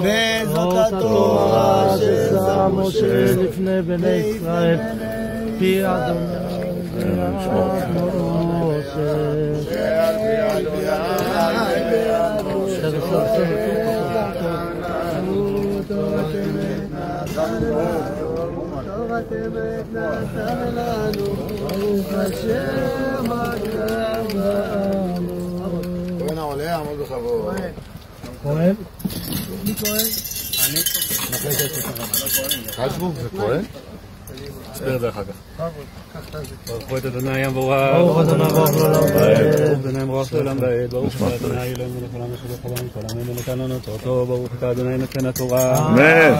וזאת התורה ששם משה לפני בני ישראל, פי אדוני דעת משה. כהן העולה, עמוד בכבוד. כהן? מי כהן? אני. חשבו, זה כהן? תסביר את זה אחר כך. ברכו את אדוני הים ברוך. ברוך אדוני ברוך לעולם ועד. אדוני ברוך לעולם ועד. ברוך אתה אדוני אלוהינו מלך העולם וחודש העולם כל עמנו נתן לנו תורתו. ברוך אתה אדוני נותן התורה. אמן.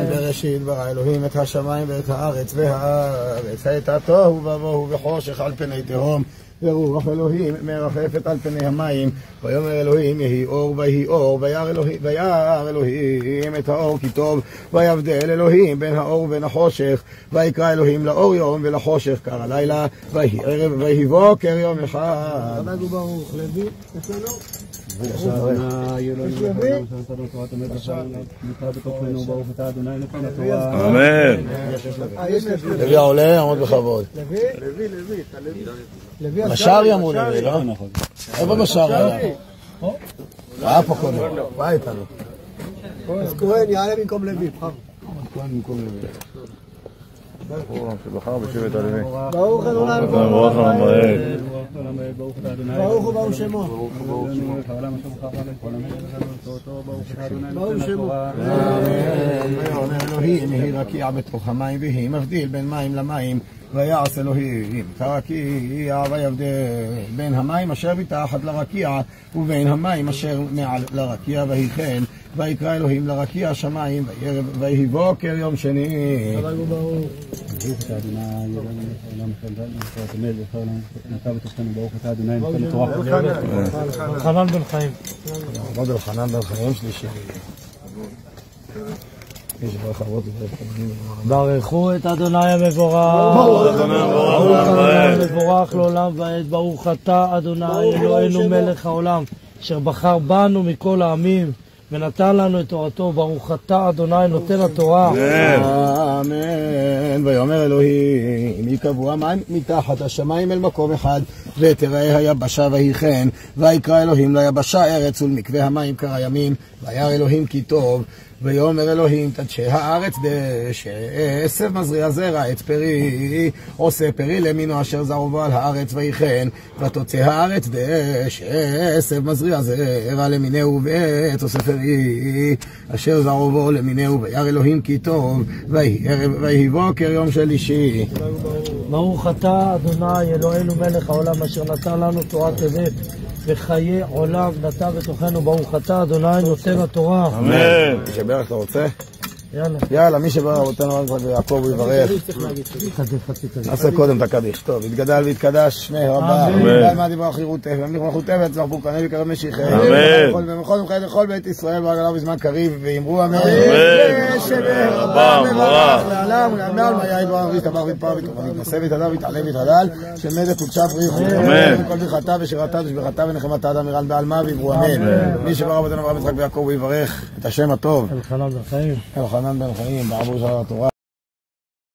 בראשית ברא אלוהים את השמיים ואת הארץ והארץ. הייתה תוהו ובוהו וחושך על פני תהום. ורוח אלוהים מרחפת על פני המים. ויאמר אלוהים יהי אור ויהי אור. וירא אלוהים את האור כי טוב. ויבדל אלוהים בין האור ובין החושך. ויקרא אלוהים לאור יום ולחושך קרא לילה. ויהי ערב ויהי בוקר יום אחד. חזק וברוך. לוי אצלנו? אמן. לוי העולה עמוד בכבוד. לוי משאר ימו לוי, לא? איפה משאר היה? היה פה קודם, מה איתנו? אז כהן יעלה במקום לוי. כהן במקום לוי. שבחר בשבט הלוי. ברוך אדוני ברוך המועד. ברוך וברוך שמו. ברוך שמו. ויאמר אלוהים יהי רקיע בתוך המים ויהי מבדיל בין מים למים. ויעש אלוהים את הרקיע ויבדל בין המים אשר מתחת לרקיע ובין המים אשר מעל לרקיע ויהי כן. ויקרא אלוהים לרקיע שמיים ויהי בוקר יום שני. חזק וברוך. ברוך אתה אדוני אלוהינו מלך העולם ברוך אתה אדוני נותן התורה. חנן בן חיים. עמוד אלחנן בן חיים שלישי. ברכו את אדוני המבורך. ברוך אדוני המבורך לעולם ועד. ברוך אתה אדוני אלוהינו מלך העולם אשר בחר בנו מכל העמים ונתן לנו את תורתו. ברוך אתה אדוני נותן התורה. אמן. ויאמר אלוהים יקבעו המים מתחת השמיים אל מקום אחד ותראה היבשה ויהי כן. ויקרא אלוהים ליבשה ארץ ולמקווה המים קרא ימים. וירא אלוהים כי טוב. ויאמר אלוהים תדשא הארץ דשא עשב מזריע זרע עץ פרי עושה פרי למינו אשר זרעו בו על הארץ ויהי כן. ותוצא הארץ דשא עשב מזריע זרע למינהו ועץ עושה פרי אשר זרעו בו למינהו. וירא אלוהים כי טוב. ויהי בוקר יום שלישי. ברוך אתה אדוני אלוהינו מלך העולם אשר נתן לנו תורת אמת וחיי עולם נטע בתוכנו. ברוך אתה אדוני נותן התורה. אמן. מי שברך אתה רוצה? יאללה. מי שברך אותנו ויעקב הוא יברך. נעשה קודם את הקדיש. טוב, יתגדל ויתקדש שמי רבה. אמן. מה דברה חירותך ומליך מלכותך ויצלח ברכני ויקרב משיחך. אמן. ומכל ומחד לכל בית ישראל ועגלה בזמן קריב ואמרו אמן. אמן. שמי רבה מברך לעולם ולעמל והיה ידבר ויתבר ויתפר ויתנשא ויתהדר ויתעלה ויתהדל שמדת וקשף ריחו. אמן. כל ברכתה ושירתה ושבחתה ונחמתה אדם ירן בעלמה ואמרו אמן. מי שברא אותנו אברהם יצחק ויעקב הוא יברך את השם הטוב. אלחנן בן חיים. אלחנן בן חיים בעבור של התורה.